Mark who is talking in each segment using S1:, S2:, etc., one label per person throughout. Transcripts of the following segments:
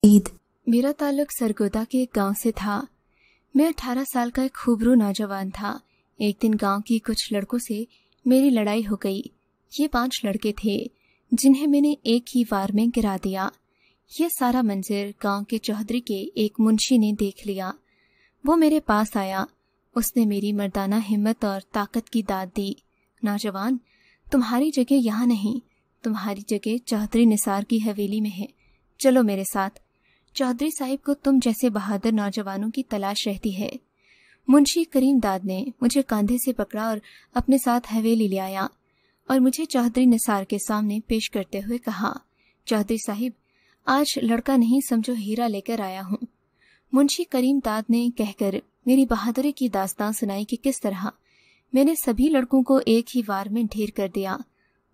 S1: ईद।
S2: मेरा ताल्लुक सरगोदा के एक गांव से था। मैं 18 साल का एक खूबरू नौजवान था। एक दिन गांव की कुछ लड़कों से मेरी लड़ाई हो गई। ये 5 लड़के थे जिन्हें मैंने एक ही वार में गिरा दिया। यह सारा मंजर गांव के चौधरी के एक मुंशी ने देख लिया। वो मेरे पास आया। उसने मेरी मर्दाना हिम्मत और ताकत की दाद दी। नौजवान, तुम्हारी जगह यहाँ नहीं, तुम्हारी जगह चौधरी निसार की हवेली में है। चलो मेरे साथ। चौधरी साहिब को तुम जैसे बहादुर नौजवानों की तलाश रहती है। मुंशी करीम दाद ने मुझे कंधे से पकड़ा और अपने साथ हवेली ले आया और मुझे चौधरी निसार के सामने पेश करते हुए कहा, चौधरी साहिब, आज लड़का नहीं समझो हीरा लेकर आया हूँ। मुंशी करीम दाद ने कहकर मेरी बहादुरी की दास्तान सुनाई कि किस तरह मैंने सभी लड़कों को एक ही वार में ढेर कर दिया।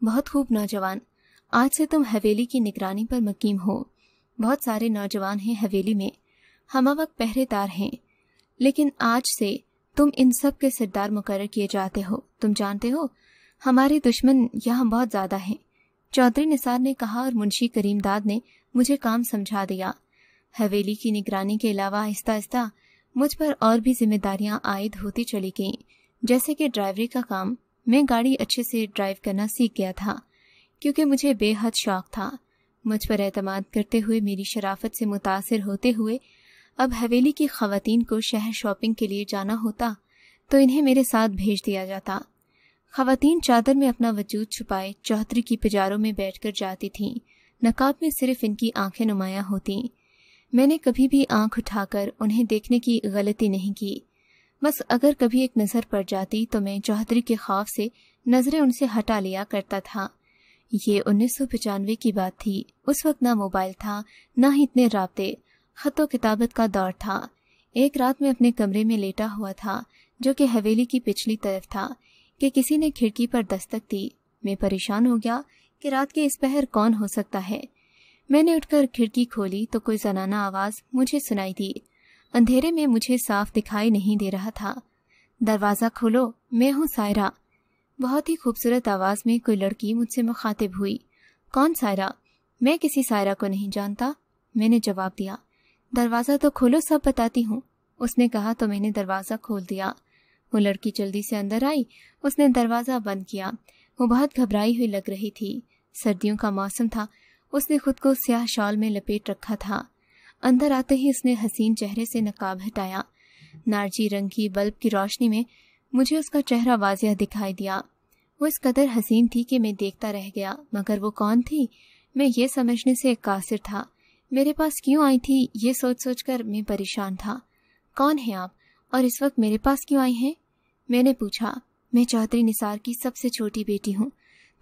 S2: बहुत खूब नौजवान, आज से तुम हवेली की निगरानी पर मुकीम हो। बहुत सारे नौजवान हैं हवेली में, हम वक्त पहरेदार हैं, लेकिन आज से तुम इन सब के सरदार मुकर्रर किए जाते हो। तुम जानते हो हमारे दुश्मन यहाँ बहुत ज़्यादा हैं। चौधरी निसार ने कहा और मुंशी करीम दाद ने मुझे काम समझा दिया। हवेली की निगरानी के अलावा आहिस्ता आहिस्ता मुझ पर और भी जिम्मेदारियां आयद होती चली गईं, जैसे कि ड्राइवरी का काम। मैं गाड़ी अच्छे से ड्राइव करना सीख गया था क्योंकि मुझे बेहद शौक था। मुझ पर एतमाद करते हुए, मेरी शराफत से मुतासिर होते हुए अब हवेली की ख़वातीन को शहर शॉपिंग के लिए जाना होता तो इन्हें मेरे साथ भेज दिया जाता। ख़वातीन चादर में अपना वजूद छुपाए चौधरी की पिजारों में बैठकर जाती थीं। नकाब में सिर्फ इनकी आंखें नुमायां होतीं। मैंने कभी भी आंख उठाकर उन्हें देखने की गलती नहीं की। बस अगर कभी एक नज़र पड़ जाती तो मैं चौधरी के खौफ से नज़रें उनसे हटा लिया करता था। ये 1995 की बात थी। उस वक्त ना मोबाइल था, ना ही इतने राब्ते। खतो किताबत का दौर था। एक रात में अपने कमरे में लेटा हुआ था, जो कि हवेली की पिछली तरफ था, कि किसी ने खिड़की पर दस्तक दी। मैं परेशान हो गया कि रात के इस पहर कौन हो सकता है। मैंने उठकर खिड़की खोली तो कोई जनाना आवाज़ मुझे सुनाई दी। अंधेरे में मुझे साफ दिखाई नहीं दे रहा था। दरवाज़ा खोलो, मैं हूँ सायरा। बहुत ही खूबसूरत आवाज़ में कोई लड़की मुझसे मुखातिब हुई। कौन सायरा? मैं किसी सायरा को नहीं जानता, मैंने जवाब दिया। दरवाज़ा तो खोलो, सब बताती हूँ। उसने कहा तो मैंने दरवाज़ा खोल दिया। वो लड़की जल्दी से अंदर आई। उसने दरवाज़ा बंद किया। वो बहुत घबराई हुई लग रही थी। सर्दियों का मौसम था। उसने खुद को स्याह शॉल में लपेट रखा था। अंदर आते ही उसने हसीन चेहरे से नकाब हटाया। नारजी रंग की बल्ब की रोशनी में मुझे उसका चेहरा वाज़िह दिखाई दिया। वो इस कदर हसीन थी कि मैं देखता रह गया, मगर वो कौन थी मैं ये समझने से कासिर था। मेरे पास क्यों आई थी ये सोच सोच कर मैं परेशान था। कौन है आप और इस वक्त मेरे पास क्यों आई हैं? मैंने पूछा। मैं चौधरी निसार की सबसे छोटी बेटी हूँ।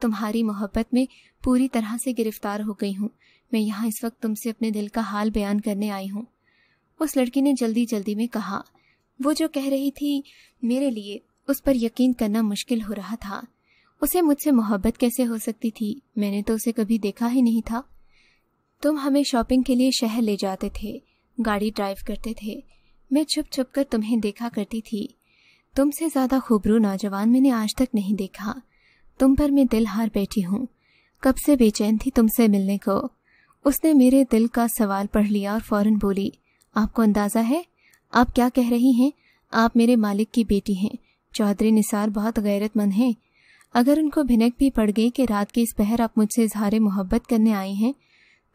S2: तुम्हारी मोहब्बत में पूरी तरह से गिरफ्तार हो गई हूँ। मैं यहाँ इस वक्त तुमसे अपने दिल का हाल बयान करने आई हूँ। उस लड़की ने जल्दी जल्दी में कहा। वो जो कह रही थी, मेरे लिए उस पर यकीन करना मुश्किल हो रहा था। उसे मुझसे मोहब्बत कैसे हो सकती थी? मैंने तो उसे कभी देखा ही नहीं था। तुम हमें शॉपिंग के लिए शहर ले जाते थे, गाड़ी ड्राइव करते थे। मैं छुप छुप कर तुम्हें देखा करती थी। तुमसे ज़्यादा खूबरू नौजवान मैंने आज तक नहीं देखा। तुम पर मैं दिल हार बैठी हूँ। कब से बेचैन थी तुमसे मिलने को। उसने मेरे दिल का सवाल पढ़ लिया और फौरन बोली, आपको अंदाज़ा है आप क्या कह रही हैं? आप मेरे मालिक की बेटी हैं। चौधरी निसार बहुत गैरतमंद हैं। अगर उनको भिनक भी पड़ गई कि रात के इस पहर आप मुझसे इजहार मोहब्बत करने आई हैं,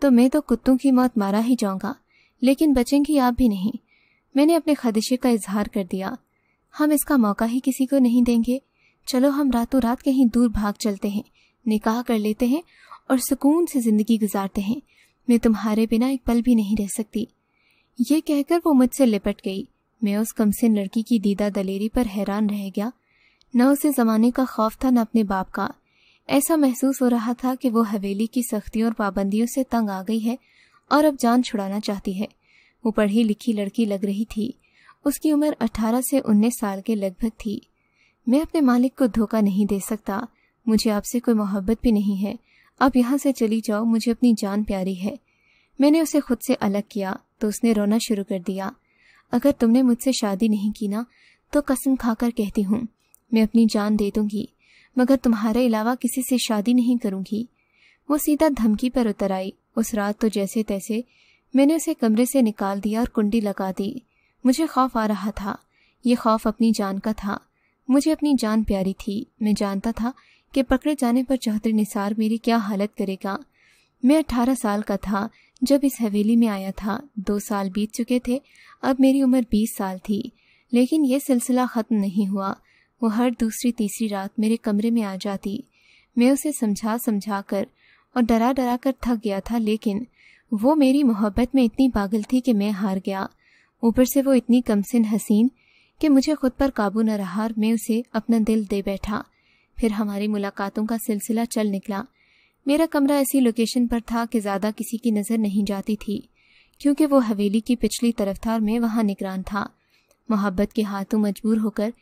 S2: तो मैं तो कुत्तों की मौत मारा ही जाऊंगा, लेकिन बचेंगी आप भी नहीं। मैंने अपने खदशे का इजहार कर दिया। हम इसका मौका ही किसी को नहीं देंगे। चलो हम रातों रात कहीं दूर भाग चलते हैं, निकाह कर लेते हैं और सुकून से ज़िंदगी गुजारते हैं। मैं तुम्हारे बिना एक पल भी नहीं रह सकती। ये कहकर वो मुझसे लिपट गई। मैं उस कमसिन लड़की की दीदा दलेरी पर हैरान रह गया। न उसे ज़माने का खौफ था, न अपने बाप का। ऐसा महसूस हो रहा था कि वो हवेली की सख्तियों और पाबंदियों से तंग आ गई है और अब जान छुड़ाना चाहती है। वो पढ़ी लिखी लड़की लग रही थी। उसकी उम्र 18 से 19 साल के लगभग थी। मैं अपने मालिक को धोखा नहीं दे सकता। मुझे आपसे कोई मोहब्बत भी नहीं है। आप यहाँ से चली जाओ, मुझे अपनी जान प्यारी है। मैंने उसे खुद से अलग किया तो उसने रोना शुरू कर दिया। अगर तुमने मुझसे शादी नहीं की ना, तो कसम खाकर कहती हूँ मैं अपनी जान दे दूंगी, मगर तुम्हारे अलावा किसी से शादी नहीं करूंगी। वो सीधा धमकी पर उतर आई। उस रात तो जैसे तैसे मैंने उसे कमरे से निकाल दिया और कुंडी लगा दी। मुझे खौफ आ रहा था। ये खौफ अपनी जान का था। मुझे अपनी जान प्यारी थी। मैं जानता था कि पकड़े जाने पर चौधरी निसार मेरी क्या हालत करेगा। मैं 18 साल का था जब इस हवेली में आया था। 2 साल बीत चुके थे। अब मेरी उम्र 20 साल थी। लेकिन यह सिलसिला ख़त्म नहीं हुआ। वो हर दूसरी तीसरी रात मेरे कमरे में आ जाती। मैं उसे समझा कर और डरा डरा कर थक गया था, लेकिन वो मेरी मोहब्बत में इतनी पागल थी कि मैं हार गया। ऊपर से वो इतनी कमसिन हसीन कि मुझे खुद पर काबू न रहा और मैं उसे अपना दिल दे बैठा। फिर हमारी मुलाकातों का सिलसिला चल निकला। मेरा कमरा ऐसी लोकेशन पर था कि ज़्यादा किसी की नज़र नहीं जाती थी, क्योंकि वो हवेली की पिछली तरफ था और मैं वहाँ निगरान था। मोहब्बत के हाथों मजबूर होकर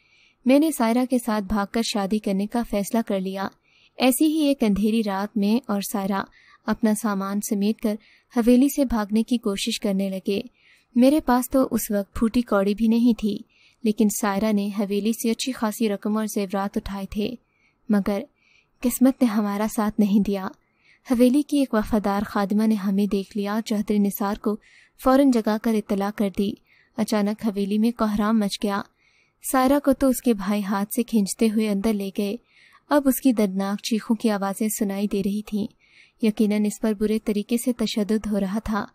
S2: मैंने सायरा के साथ भागकर शादी करने का फैसला कर लिया। ऐसी ही एक अंधेरी रात में और सायरा अपना सामान समेटकर हवेली से भागने की कोशिश करने लगे। मेरे पास तो उस वक्त फूटी कौड़ी भी नहीं थी, लेकिन सायरा ने हवेली से अच्छी खासी रकम और जेवरात उठाए थे। मगर किस्मत ने हमारा साथ नहीं दिया। हवेली की एक वफादार खादिमा ने हमें देख लिया और चौधरी निसार को फौरन जगाकर इत्तला कर दी। अचानक हवेली में कोहराम मच गया। सायरा को तो उसके भाई हाथ से खींचते हुए अंदर ले गए। अब उसकी दर्दनाक चीखों की आवाज़ें सुनाई दे रही थीं। यकीनन इस पर बुरे तरीके से तशद्दुद हो रहा था।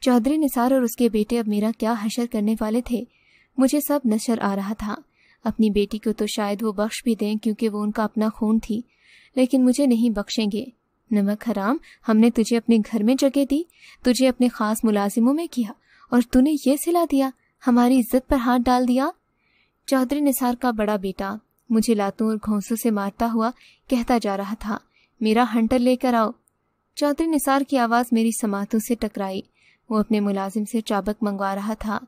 S2: चौधरी निसार और उसके बेटे अब मेरा क्या हशर करने वाले थे, मुझे सब नशर आ रहा था। अपनी बेटी को तो शायद वो बख्श भी दें, क्योंकि वो उनका अपना खून थी, लेकिन मुझे नहीं बख्शेंगे। नमक हराम, हमने तुझे अपने घर में जगह दी, तुझे अपने खास मुलाजिमों में किया, और तूने ये सिला दिया, हमारी इज्जत पर हाथ डाल दिया। चौधरी निसार का बड़ा बेटा मुझे लातों और घोंसों से मारता हुआ कहता जा रहा था, मेरा हंटर लेकर आओ। चौधरी निसार की आवाज़ मेरी समातों से टकराई। वो अपने मुलाजिम से चाबक मंगवा रहा था।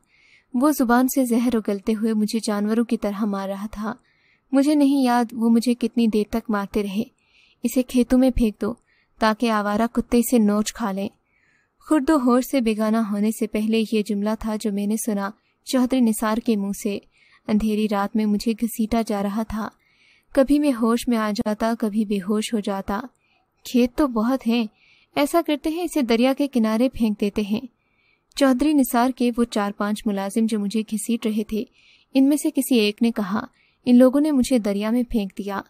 S2: वो जुबान से जहर उगलते हुए मुझे जानवरों की तरह मार रहा था। मुझे नहीं याद वो मुझे कितनी देर तक मारते रहे। इसे खेतों में फेंक दो ताकि आवारा कुत्ते इसे नोच खा लें। खुर्दो होश से बेगाना होने से पहले ये जुमला था जो मैंने सुना चौधरी निसार के मुंह से। अंधेरी रात में मुझे घसीटा जा रहा था। कभी मैं होश में आ जाता, कभी बेहोश हो जाता। खेत तो बहुत हैं, ऐसा करते हैं इसे दरिया के किनारे फेंक देते हैं। चौधरी निसार के वो 4-5 मुलाजिम जो मुझे घसीट रहे थे, इनमें से किसी एक ने कहा, इन लोगों ने मुझे दरिया में फेंक दिया।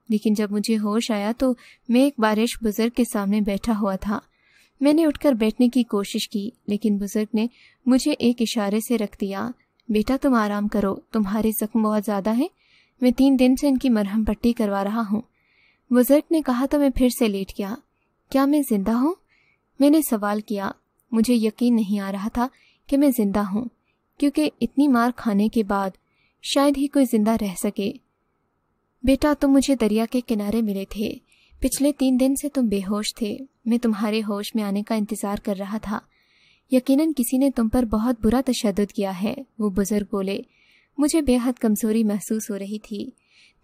S2: लेकिन जब मुझे होश आया तो मैं एक बारिश बुजुर्ग के सामने बैठा हुआ था। मैंने उठकर बैठने की कोशिश की, लेकिन बुजुर्ग ने मुझे एक इशारे से रख दिया। बेटा तुम आराम करो, तुम्हारे जख्म बहुत ज़्यादा हैं, मैं 3 दिन से इनकी मरहम पट्टी करवा रहा हूँ। बुजुर्ग ने कहा तो मैं फिर से लेट गया। क्या मैं जिंदा हूँ? मैंने सवाल किया। मुझे यकीन नहीं आ रहा था कि मैं जिंदा हूँ, क्योंकि इतनी मार खाने के बाद शायद ही कोई जिंदा रह सके। बेटा तुम मुझे दरिया के किनारे मिले थे। पिछले 3 दिन से तुम बेहोश थे। मैं तुम्हारे होश में आने का इंतज़ार कर रहा था। यकीनन किसी ने तुम पर बहुत बुरा तशद्दुद किया है, वो बुजुर्ग बोले। मुझे बेहद कमज़ोरी महसूस हो रही थी।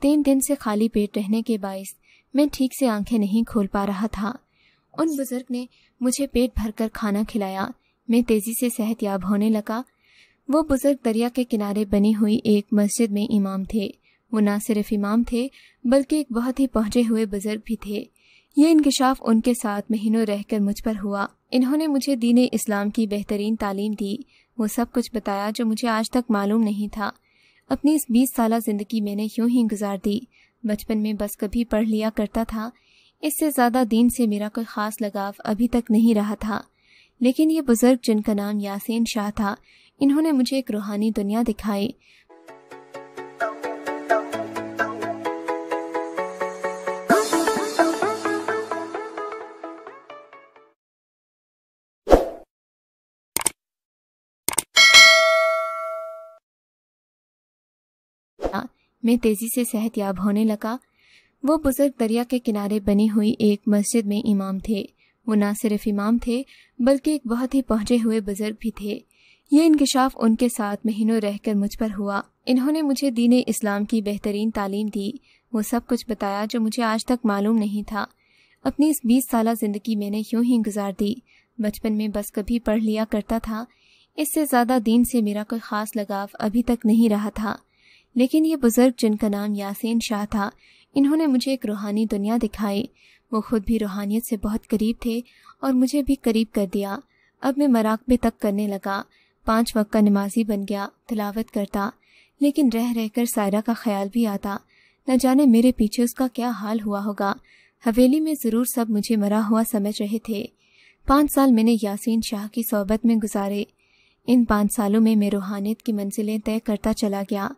S2: 3 दिन से खाली पेट रहने के बाइस मैं ठीक से आंखें नहीं खोल पा रहा था। उन बुजुर्ग ने मुझे पेट भरकर खाना खिलाया। मैं तेज़ी से सेहतयाब होने लगा। वो बुजुर्ग दरिया के किनारे बनी हुई एक मस्जिद में इमाम थे। वो न सिर्फ इमाम थे बल्कि एक बहुत ही पहुँचे हुए बुजुर्ग भी थे। ये इंकिशाफ उनके साथ महीनों रहकर मुझ पर हुआ। इन्होंने मुझे दीन इस्लाम की बेहतरीन तालीम दी। वो सब कुछ बताया जो मुझे आज तक मालूम नहीं था। अपनी इस 20 साला ज़िंदगी मैंने यूं ही गुजार दी। बचपन में बस कभी पढ़ लिया करता था। इससे ज़्यादा दीन से मेरा कोई ख़ास लगाव अभी तक नहीं रहा था। लेकिन ये बुज़ुर्ग जिनका नाम यासीन शाह था, इन्होंने मुझे एक रूहानी दुनिया दिखाई। मैं तेज़ी से सेहतयाब होने लगा। वो बुजुर्ग दरिया के किनारे बनी हुई एक मस्जिद में इमाम थे। वो न सिर्फ इमाम थे बल्कि एक बहुत ही पहुँचे हुए बुजुर्ग भी थे। ये इंकिशाफ उनके साथ महीनों रहकर मुझ पर हुआ। इन्होंने मुझे दीन इस्लाम की बेहतरीन तालीम दी। वो सब कुछ बताया जो मुझे आज तक मालूम नहीं था। अपनी इस 20 साला ज़िंदगी मैंने यूं ही गुजार दी। बचपन में बस कभी पढ़ लिया करता था। इससे ज़्यादा दीन से मेरा कोई ख़ास लगाव अभी तक नहीं रहा था। लेकिन ये बुजुर्ग जिनका नाम यासीन शाह था, इन्होंने मुझे एक रूहानी दुनिया दिखाई। वो खुद भी रूहानियत से बहुत करीब थे और मुझे भी करीब कर दिया। अब मैं मराकबे तक करने लगा, 5 वक्त का नमाजी बन गया, तिलावत करता, लेकिन रह रह कर सायरा का ख्याल भी आता। न जाने मेरे पीछे उसका क्या हाल हुआ होगा। हवेली में ज़रूर सब मुझे मरा हुआ समझ रहे थे। 5 साल मैंने यासीन शाह की सोहबत में गुजारे। इन 5 सालों में मैं रूहानियत की मंजिलें तय करता चला गया।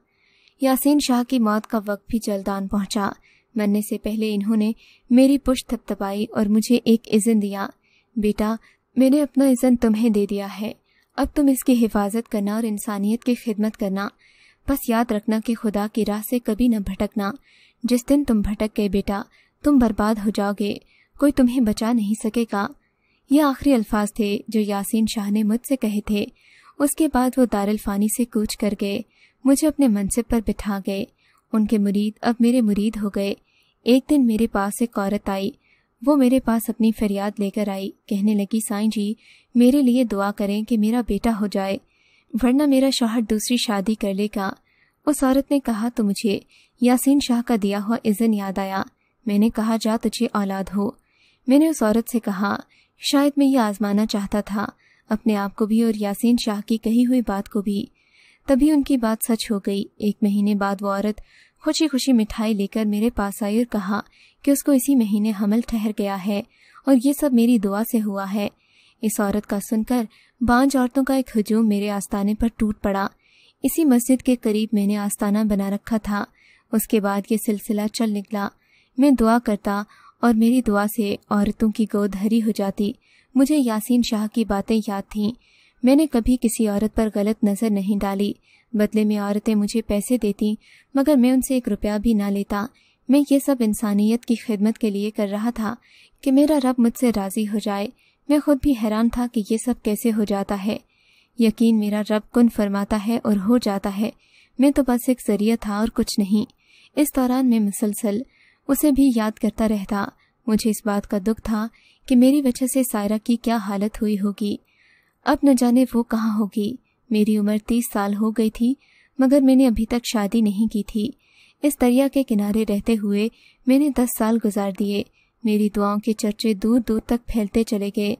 S2: यासीन शाह की मौत का वक्त भी जल्द आन पहुंचा। मरने से पहले इन्होंने मेरी पुश्त थपथपाई और मुझे एक इज़्न दिया। बेटा, मैंने अपना इज़्न तुम्हें दे दिया है, अब तुम इसकी हिफाजत करना और इंसानियत की खिदमत करना। बस याद रखना कि खुदा की राह से कभी न भटकना। जिस दिन तुम भटक गए बेटा, तुम बर्बाद हो जाओगे, कोई तुम्हें बचा नहीं सकेगा। ये आखिरी अल्फाज थे जो यासीन शाह ने मुझसे कहे थे। उसके बाद वो दारुल फ़ानी से कूच कर गए, मुझे अपने मनसिब पर बिठा गए। उनके मुरीद अब मेरे मुरीद हो गए। एक दिन मेरे पास एक औरत आई। वो मेरे पास अपनी फरियाद लेकर आई। कहने लगी, साईं जी, मेरे लिए दुआ करें कि मेरा बेटा हो जाए, वरना मेरा शौहर दूसरी शादी कर लेगा। उस औरत ने कहा तो मुझे यासीन शाह का दिया हुआ इज़्न याद आया। मैंने कहा, जा तुझे औलाद हो। मैंने उस औरत से कहा, शायद मैं ये आजमाना चाहता था, अपने आप को भी और यासीन शाह की कही हुई बात को भी। तभी उनकी बात सच हो गई। 1 महीने बाद वो औरत खुशी खुशी मिठाई लेकर मेरे पास आई और कहा कि उसको इसी महीने हमल ठहर गया है और ये सब मेरी दुआ से हुआ है। इस औरत का सुनकर बांझ औरतों का एक हजूम मेरे आस्ताने पर टूट पड़ा। इसी मस्जिद के करीब मैंने आस्ताना बना रखा था। उसके बाद ये सिलसिला चल निकला। मैं दुआ करता और मेरी दुआ से औरतों की गोद हरी हो जाती। मुझे यासीन शाह की बातें याद थीं। मैंने कभी किसी औरत पर गलत नज़र नहीं डाली। बदले में औरतें मुझे पैसे देती, मगर मैं उनसे 1 रुपया भी ना लेता। मैं ये सब इंसानियत की खिदमत के लिए कर रहा था कि मेरा रब मुझसे राज़ी हो जाए। मैं खुद भी हैरान था कि ये सब कैसे हो जाता है। यकीन मेरा रब कुन फरमाता है और हो जाता है। मैं तो बस एक ज़रिया था और कुछ नहीं। इस दौरान मैं मुसलसल उसे भी याद करता रहता। मुझे इस बात का दुख था कि मेरी वजह से सायरा की क्या हालत हुई होगी। अब न जाने वो कहाँ होगी। मेरी उम्र 30 साल हो गई थी, मगर मैंने अभी तक शादी नहीं की थी। इस दरिया के किनारे रहते हुए मैंने 10 साल गुजार दिए। मेरी दुआओं के चर्चे दूर दूर तक फैलते चले गए।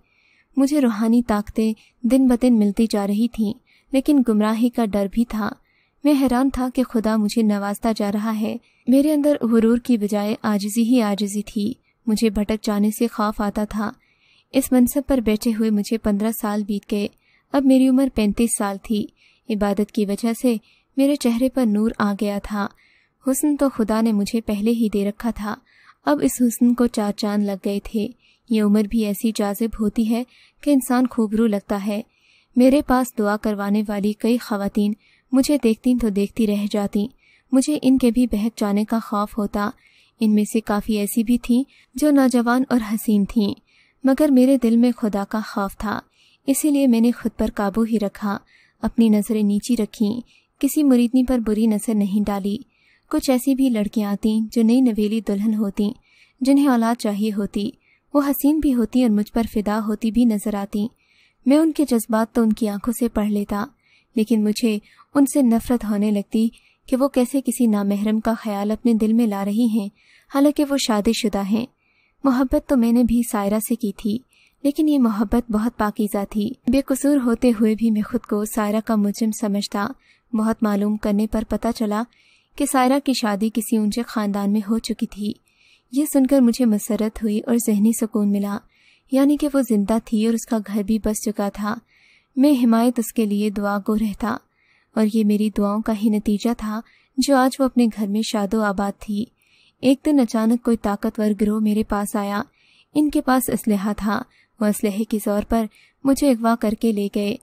S2: मुझे रूहानी ताकतें दिन ब दिन मिलती जा रही थीं, लेकिन गुमराही का डर भी था। मैं हैरान था कि खुदा मुझे नवाजता जा रहा है। मेरे अंदर गुरूर की बजाय आजिज़ी ही आजिज़ी थी। मुझे भटक जाने से खौफ आता था। इस मनसब पर बैठे हुए मुझे 15 साल बीत गए। अब मेरी उम्र 35 साल थी। इबादत की वजह से मेरे चेहरे पर नूर आ गया था। हुस्न तो खुदा ने मुझे पहले ही दे रखा था, अब इस हुस्न को 4 चांद लग गए थे। ये उम्र भी ऐसी जाज़िब होती है कि इंसान खूबरू लगता है। मेरे पास दुआ करवाने वाली कई ख़वातीन मुझे देखती तो देखती रह जाती। मुझे इनके भी बहक जाने का खौफ होता। इनमें से काफ़ी ऐसी भी थीं जो नौजवान और हसीन थीं, मगर मेरे दिल में खुदा का खौफ था। इसीलिए मैंने खुद पर काबू ही रखा, अपनी नज़रें नीची रखीं, किसी मुरीदनी पर बुरी नज़र नहीं डाली। कुछ ऐसी भी लड़कियां आतीं जो नई नवेली दुल्हन होतीं, जिन्हें औलाद चाहिए होती। वो हसीन भी होती और मुझ पर फिदा होती भी नजर आती। मैं उनके जज्बात तो उनकी आंखों से पढ़ लेता, लेकिन मुझे उनसे नफरत होने लगती कि वो कैसे किसी नामहरम का ख्याल अपने दिल में ला रही हैं, हालांकि वो शादीशुदा हैं। मोहब्बत तो मैंने भी सायरा से की थी, लेकिन ये मोहब्बत बहुत पाकीज़ा थी। बेकसूर होते हुए भी मैं खुद को सायरा का मुजरिम समझता। बहुत मालूम करने पर पता चला कि सायरा की शादी किसी ऊंचे ख़ानदान में हो चुकी थी। ये सुनकर मुझे मसरत हुई और जहनी सुकून मिला, यानी कि वो जिंदा थी और उसका घर भी बस चुका था। मैं हिमायत उसके लिए दुआ गो रहता, और ये मेरी दुआओं का ही नतीजा था जो आज वो अपने घर में शादो आबाद थी। एक दिन अचानक कोई ताकतवर गिरोह मेरे पास आया। इनके पास असलहा था। वो असलहे के जोर पर मुझे अगवा करके ले गए।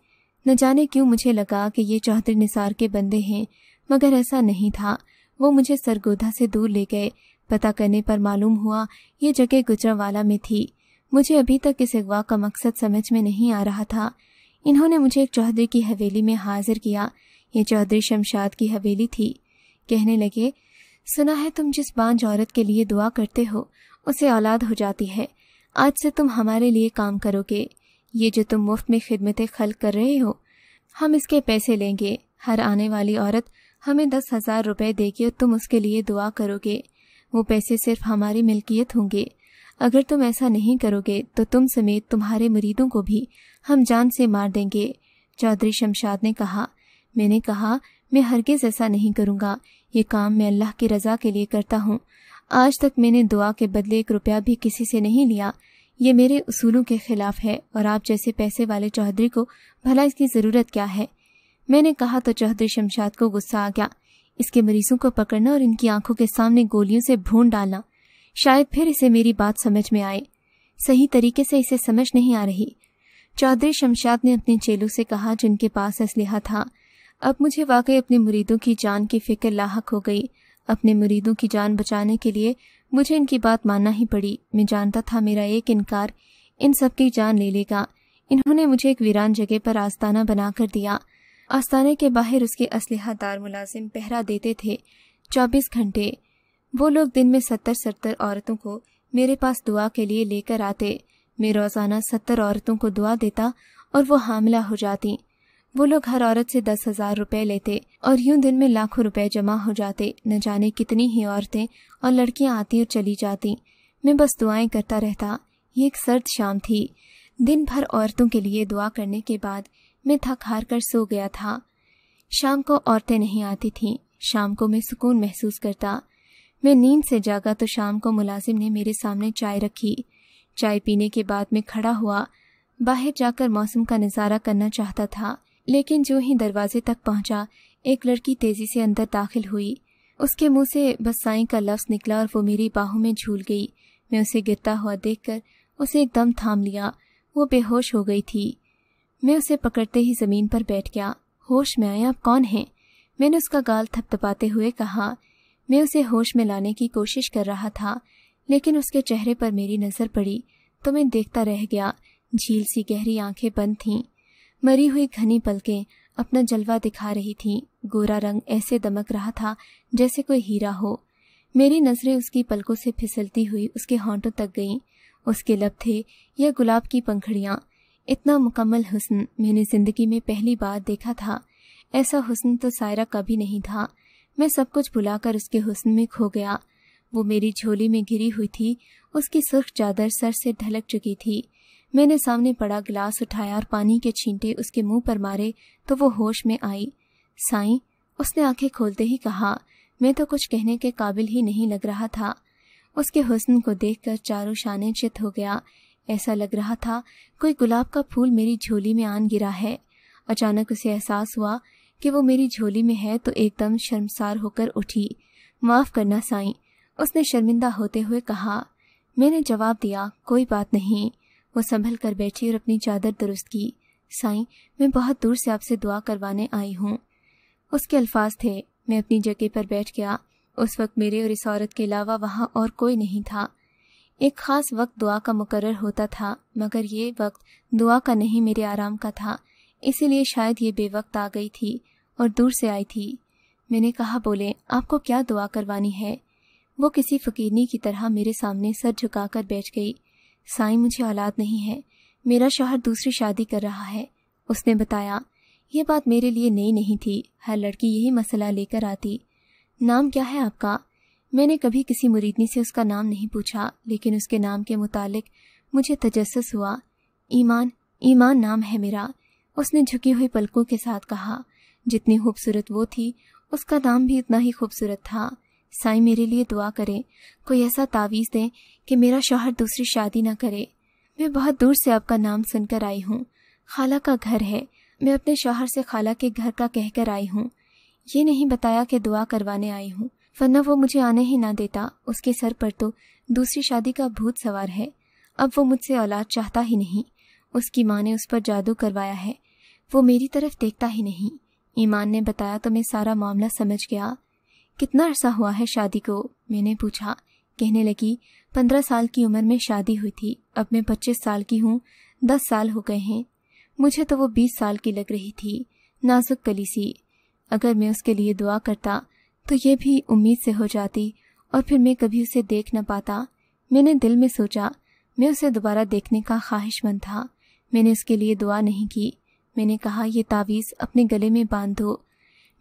S2: न जाने क्यों मुझे लगा कि ये चौधरी निसार के बंदे हैं, मगर ऐसा नहीं था। वो मुझे सरगोधा से दूर ले गए। पता करने पर मालूम हुआ ये जगह गुजरांवाला में थी। मुझे अभी तक इस अगवा का मकसद समझ में नहीं आ रहा था। इन्होंने मुझे एक चौधरी की हवेली में हाजिर किया। ये चौधरी शमशाद की हवेली थी। कहने लगे, सुना है तुम जिस बांझ औरत के लिए दुआ करते हो उसे औलाद हो जाती है। आज से तुम हमारे लिए काम करोगे। ये जो तुम मुफ्त में खिदमतें खल्क कर रहे हो, हम इसके पैसे लेंगे। हर आने वाली औरत हमें 10,000 रुपए देगी और तुम उसके लिए दुआ करोगे। वो पैसे सिर्फ हमारी मिल्कियत होंगे। अगर तुम ऐसा नहीं करोगे तो तुम समेत तुम्हारे मुरीदों को भी हम जान से मार देंगे। चौधरी शमशाद ने कहा। मैंने कहा, मैं हरगिज़ ऐसा नहीं करूँगा। ये काम मैं अल्लाह की रज़ा के लिए करता हूँ। आज तक मैंने दुआ के बदले 1 रुपया भी किसी से नहीं लिया। ये मेरे उसूलों के खिलाफ है और आप जैसे पैसे वाले चौधरी को भला इसकी ज़रूरत क्या है? मैंने कहा तो चौधरी शमशाद को गुस्सा आ गया। इसके मरीजों को पकड़ना और इनकी आंखों के सामने गोलियों से भून डालना, शायद फिर इसे मेरी बात समझ में आए। सही तरीके से इसे समझ नहीं आ रही। चौधरी शमशाद ने अपने चेलों से कहा जिनके पास असलहा था। अब मुझे वाकई अपने मुरीदों की जान की फिक्र लाहक हो गई। अपने मुरीदों की जान बचाने के लिए मुझे इनकी बात मानना ही पड़ी। मैं जानता था मेरा एक इनकार इन सब की जान ले लेगा। इन्होंने मुझे एक वीरान जगह पर आस्ताना बना कर दिया। आस्ताने के बाहर उसके असलहादार मुलाजिम पहरा देते थे 24 घंटे। वो लोग दिन में 70 औरतों को मेरे पास दुआ के लिए लेकर आते। मैं रोज़ाना 70 औरतों को दुआ देता और वो हामिला हो जाती। वो लोग हर औरत से 10,000 रुपए लेते और यूं दिन में लाखों रुपए जमा हो जाते। न जाने कितनी ही औरतें और लड़कियां आती और चली जाती। मैं बस दुआएं करता रहता। ये एक सर्द शाम थी। दिन भर औरतों के लिए दुआ करने के बाद मैं थक हार कर सो गया था। शाम को औरतें नहीं आती थीं। शाम को मैं सुकून महसूस करता। मैं नींद से जागा तो शाम को मुलाजिम ने मेरे सामने चाय रखी। चाय पीने के बाद मैं खड़ा हुआ। बाहर जाकर मौसम का नज़ारा करना चाहता था, लेकिन जो ही दरवाजे तक पहुंचा, एक लड़की तेजी से अंदर दाखिल हुई। उसके मुंह से बस साईं का लफ्ज़ निकला और वो मेरी बाहों में झूल गई। मैं उसे गिरता हुआ देखकर उसे एकदम थाम लिया। वो बेहोश हो गई थी। मैं उसे पकड़ते ही ज़मीन पर बैठ गया। होश में आए, आप कौन हैं? मैंने उसका गाल थपथपाते हुए कहा। मैं उसे होश में लाने की कोशिश कर रहा था, लेकिन उसके चेहरे पर मेरी नज़र पड़ी तो मैं देखता रह गया। झील सी गहरी आंखें बंद थीं। मरी हुई घनी पलकें अपना जलवा दिखा रही थीं। गोरा रंग ऐसे दमक रहा था जैसे कोई हीरा हो। मेरी नज़रें उसकी पलकों से फिसलती हुई उसके होंठों तक गईं। उसके लब थे या गुलाब की पंखड़ियाँ। इतना मुकम्मल हुस्न मैंने ज़िंदगी में पहली बार देखा था। ऐसा हुस्न तो सायरा कभी नहीं था। मैं सब कुछ भुलाकर उसके हुस्न में खो गया। वो मेरी झोली में घिरी हुई थी। उसकी सुर्ख चादर सर से ढलक चुकी थी। मैंने सामने पड़ा गिलास उठाया और पानी के छींटे उसके मुंह पर मारे तो वो होश में आई। साईं, उसने आंखें खोलते ही कहा। मैं तो कुछ कहने के काबिल ही नहीं लग रहा था। उसके हुस्न को देखकर चारों शाने चित हो गया। ऐसा लग रहा था कोई गुलाब का फूल मेरी झोली में आन गिरा है। अचानक उसे एहसास हुआ कि वो मेरी झोली में है तो एकदम शर्मसार होकर उठी। माफ़ करना साईं, उसने शर्मिंदा होते हुए कहा। मैंने जवाब दिया, कोई बात नहीं। वो संभल कर बैठी और अपनी चादर दुरुस्त की। साईं, मैं बहुत दूर से आपसे दुआ करवाने आई हूँ। उसके अल्फाज थे। मैं अपनी जगह पर बैठ गया। उस वक्त मेरे और इस औरत के अलावा वहाँ और कोई नहीं था। एक ख़ास वक्त दुआ का मुकर्रर होता था, मगर ये वक्त दुआ का नहीं, मेरे आराम का था। इसीलिए शायद ये बेवक्त आ गई थी और दूर से आई थी। मैंने कहा, बोले, आपको क्या दुआ करवानी है? वो किसी फ़कीरनी की तरह मेरे सामने सर झुकाकर बैठ गई। साईं, मुझे औलाद नहीं है। मेरा शौहर दूसरी शादी कर रहा है, उसने बताया। ये बात मेरे लिए नई नहीं थी। हर लड़की यही मसला लेकर आती। नाम क्या है आपका? मैंने कभी किसी मुरीदनी से उसका नाम नहीं पूछा, लेकिन उसके नाम के मुतालिक मुझे तजस्सुस हुआ। ईमान, ईमान नाम है मेरा, उसने झुकी हुई पलकों के साथ कहा। जितनी खूबसूरत वो थी, उसका नाम भी उतना ही खूबसूरत था। साईं, मेरे लिए दुआ करें। कोई ऐसा तावीज़ दें कि मेरा शौहर दूसरी शादी न करे। मैं बहुत दूर से आपका नाम सुनकर आई हूँ। खाला का घर है। मैं अपने शौहर से खाला के घर का कहकर आई हूँ। ये नहीं बताया कि दुआ करवाने आई हूँ, वरना वो मुझे आने ही ना देता। उसके सर पर तो दूसरी शादी का भूत सवार है। अब वो मुझसे औलाद चाहता ही नहीं। उसकी माँ ने उस पर जादू करवाया है। वो मेरी तरफ देखता ही नहीं। ईमान ने बताया तो मैं सारा मामला समझ गया। कितना अरसा हुआ है शादी को? मैंने पूछा। कहने लगी, 15 साल की उम्र में शादी हुई थी। अब मैं 25 साल की हूँ। 10 साल हो गए हैं। मुझे तो वो 20 साल की लग रही थी, नाजुक कली सी। अगर मैं उसके लिए दुआ करता तो ये भी उम्मीद से हो जाती और फिर मैं कभी उसे देख न पाता। मैंने दिल में सोचा, मैं उसे दोबारा देखने का ख्वाहिशमंद था। मैंने उसके लिए दुआ नहीं की। मैंने कहा, ये तावीज़ अपने गले में बांध दो।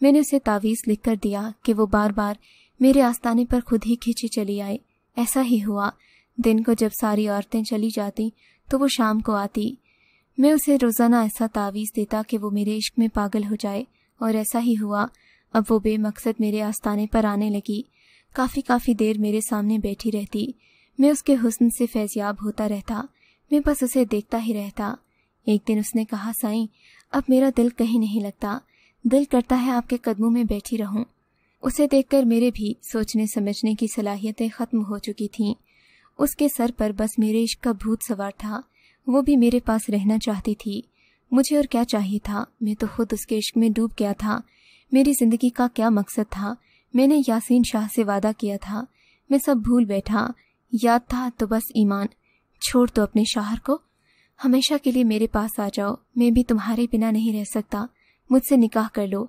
S2: मैंने उसे तावीज़ लिख कर दिया कि वो बार बार मेरे आस्ताने पर खुद ही खींची चली आए। ऐसा ही हुआ। दिन को जब सारी औरतें चली जाती तो वो शाम को आती। मैं उसे रोज़ाना ऐसा तावीज़ देता कि वो मेरे इश्क में पागल हो जाए, और ऐसा ही हुआ। अब वो बेमकसद मेरे आस्ताने पर आने लगी। काफ़ी देर मेरे सामने बैठी रहती। मैं उसके हुस्न से फैज़याब होता रहता। मैं बस उसे देखता ही रहता। एक दिन उसने कहा, साईं, अब मेरा दिल कहीं नहीं लगता, दिल करता है आपके कदमों में बैठी रहूं। उसे देखकर मेरे भी सोचने समझने की सलाहियतें ख़त्म हो चुकी थीं। उसके सर पर बस मेरे इश्क का भूत सवार था। वो भी मेरे पास रहना चाहती थी। मुझे और क्या चाहिए था? मैं तो खुद उसके इश्क में डूब गया था। मेरी ज़िंदगी का क्या मकसद था? मैंने यासीन शाह से वादा किया था, मैं सब भूल बैठा। याद था तो बस ईमान। छोड़ दो अपने शाहर को, हमेशा के लिए मेरे पास आ जाओ। मैं भी तुम्हारे बिना नहीं रह सकता, मुझसे निकाह कर लो।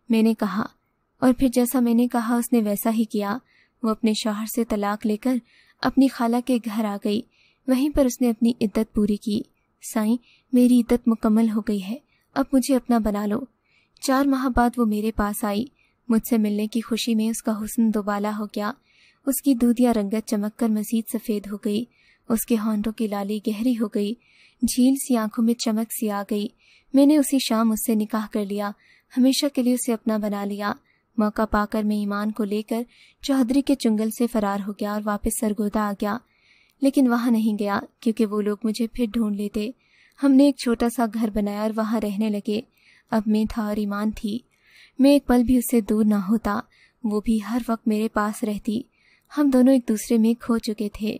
S2: मैंने कहा, और फिर जैसा मैंने कहा उसने वैसा ही किया। वो अपने शाहर से तलाक लेकर अपनी खाला के घर आ गई। वहीं पर उसने अपनी इद्दत पूरी की। साईं, मेरी इद्दत मुकम्मल हो गई है, अब मुझे अपना बना लो। 4 माह बाद वो मेरे पास आई। मुझसे मिलने की खुशी में उसका हुस्न दोबाला हो गया। उसकी दूधिया रंगत चमककर मजीद सफ़ेद हो गई। उसके होंठों की लाली गहरी हो गई। झील सी आंखों में चमक सी आ गई। मैंने उसी शाम उससे निकाह कर लिया, हमेशा के लिए उसे अपना बना लिया। मौका पाकर मैं ईमान को लेकर चौधरी के चुंगल से फरार हो गया और वापस सरगोदा आ गया। लेकिन वहाँ नहीं गया, क्योंकि वो लोग मुझे फिर ढूंढ लेते। हमने एक छोटा सा घर बनाया और वहाँ रहने लगे। अब मैं था और ईमान थी। मैं एक पल भी उससे दूर ना होता, वो भी हर वक्त मेरे पास रहती। हम दोनों एक दूसरे में खो चुके थे।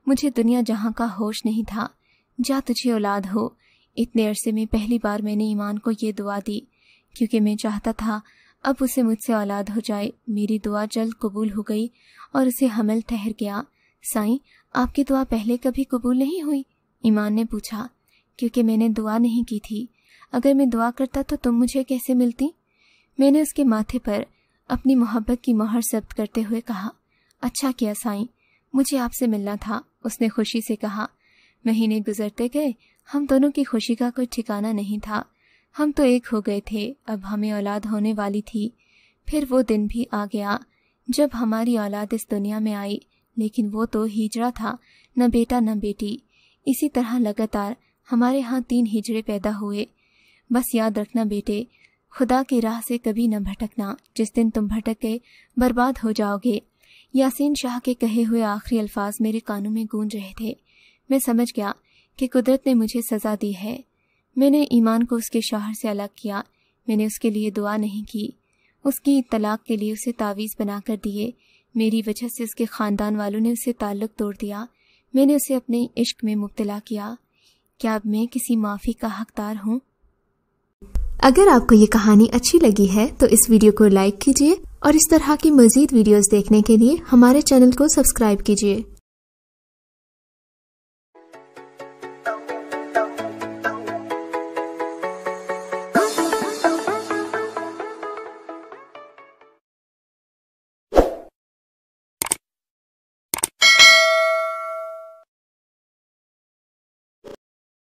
S2: मुझे दुनिया जहाँ का होश नहीं था। जा तुझे औलाद हो। इतने अरसे में पहली बार मैंने ईमान को ये दुआ दी, क्योंकि मैं चाहता था अब उसे मुझसे औलाद हो जाए। मेरी दुआ जल्द कबूल हो गई और उसे हमल ठहर गया। साईं, आपकी दुआ पहले कभी कबूल नहीं हुई? ईमान ने पूछा। क्योंकि मैंने दुआ नहीं की थी। अगर मैं दुआ करता तो तुम मुझे कैसे मिलती? मैंने उसके माथे पर अपनी मोहब्बत की मोहर जब्त करते हुए कहा, अच्छा किया साईं, मुझे आपसे मिलना था। उसने खुशी से कहा। महीने गुजरते गए, हम दोनों की खुशी का कोई ठिकाना नहीं था। हम तो एक हो गए थे, अब हमें औलाद होने वाली थी। फिर वो दिन भी आ गया जब हमारी औलाद इस दुनिया में आई, लेकिन वो तो हिजड़ा था, न बेटा न बेटी। इसी तरह लगातार हमारे यहाँ 3 हिजड़े पैदा हुए। बस याद रखना बेटे, खुदा की राह से कभी न भटकना। जिस दिन तुम भटक गए, बर्बाद हो जाओगे। यासीन शाह के कहे हुए आखिरी अल्फाज मेरे कानों में गूंज रहे थे। मैं समझ गया कि कुदरत ने मुझे सज़ा दी है। मैंने ईमान को उसके शौहर से अलग किया। मैंने उसके लिए दुआ नहीं की। उसकी तलाक के लिए उसे तावीज़ बना कर दिए। मेरी वजह से उसके ख़ानदान वालों ने उससे ताल्लुक़ तोड़ दिया। मैंने उसे अपने इश्क में मुब्तला किया। क्या अब मैं किसी माफ़ी का हकदार हूँ?
S1: अगर आपको ये कहानी अच्छी लगी है तो इस वीडियो को लाइक कीजिए और इस तरह की मज़ीद वीडियोस देखने के लिए हमारे चैनल को सब्सक्राइब कीजिए।